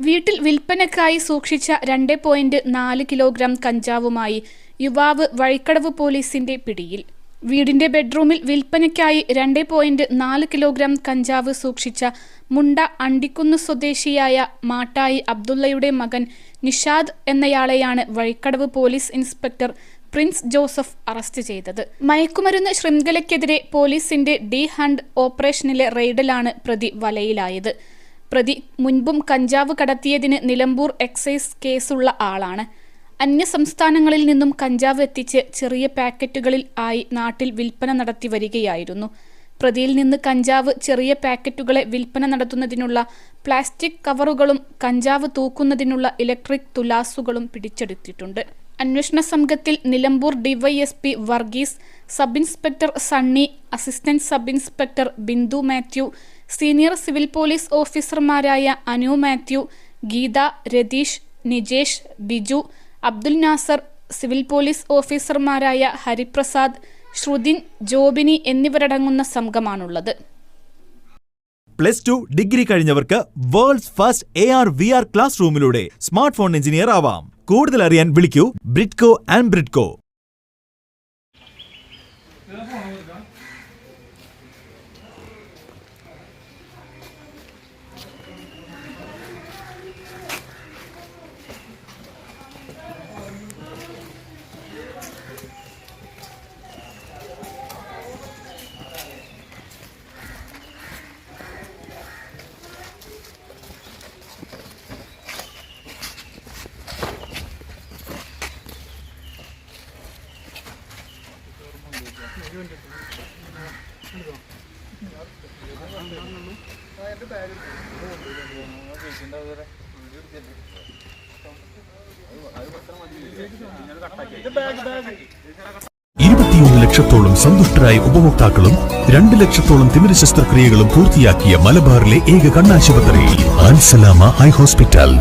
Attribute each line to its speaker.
Speaker 1: വീട്ടിൽ വിൽപ്പനക്കായി സൂക്ഷിച്ച 2.4 കിലോഗ്രാം കഞ്ചാവുമായി യുവാവ് വഴിക്കടവ് പോലീസിന്റെ പിടിയിൽ. വീടിന്റെ ബെഡ്റൂമിൽ വിൽപ്പനയ്ക്കായി 2.4 കിലോഗ്രാം കഞ്ചാവ് സൂക്ഷിച്ച മുണ്ട അണ്ടിക്കുന്ന് സ്വദേശിയായ മാട്ടായി അബ്ദുള്ളയുടെ മകൻ നിഷാദ് എന്നയാളെയാണ് Vazhikkadavu police inspector Prince Joseph arrest ചെയ്തത്. മയക്കുമരുന്ന് ശൃംഖലയ്ക്കെതിരെ പോലീസിന്റെ ഡി ഹണ്ട് ഓപ്പറേഷനിലെ റെയ്ഡിലാണ് പ്രതി വലയിലായത്. പ്രതി മുൻപും കഞ്ചാവ് കടത്തിയതിന് നിലമ്പൂർ എക്സൈസ് കേസുള്ള ആളാണ്. അന്യസംസ്ഥാനങ്ങളിൽ നിന്നും കഞ്ചാവ് എത്തിച്ച് ചെറിയ പാക്കറ്റുകളിൽ ആയി നാട്ടിൽ വിൽപ്പന നടത്തി വരികയായിരുന്നു. പ്രതിയിൽ നിന്ന് കഞ്ചാവ് ചെറിയ പാക്കറ്റുകളെ വിൽപ്പന നടത്തുന്നതിനുള്ള പ്ലാസ്റ്റിക് കവറുകളും കഞ്ചാവ് തൂക്കുന്നതിനുള്ള ഇലക്ട്രിക് തുലാസുകളും പിടിച്ചെടുത്തിട്ടുണ്ട്. അന്വേഷണ സംഘത്തിൽ Nilambur DYSP Varghese, sub inspector Sunny, assistant sub inspector Bindu Mathew, senior civil police ഓഫീസർമാരായ Anu Mathew, Geetha, Ratheesh, Nijesh, Biju, Abdul Nasar, civil police ഓഫീസർമാരായ ഹരിപ്രസാദ്, ശ്രുതിൻ, ജോബിനി എന്നിവരടങ്ങുന്ന സംഘമാണുള്ളത്.
Speaker 2: +2 ഡിഗ്രി കഴിഞ്ഞവർക്ക് വേൾഡ്സ് ഫസ്റ്റ് AR/VR ക്ലാസ് റൂമിലൂടെ സ്മാർട്ട് ഫോൺ എഞ്ചിനീയർ ആവാം. കൂടുതൽ അറിയാൻ വിളിക്കൂ ബ്രിഡ്കോ ആൻഡ് ബ്രിഡ്കോ.
Speaker 3: ലക്ഷത്തോളം സന്തുഷ്ടരായ ഉപഭോക്താക്കളും 2 ലക്ഷത്തോളം തിമിര ശസ്ത്രക്രിയകളും പൂർത്തിയാക്കിയ മലബാറിലെ ഏക കണ്ണാശുപത്രി അൽ സലാമ ഹൈ ഹോസ്പിറ്റൽ.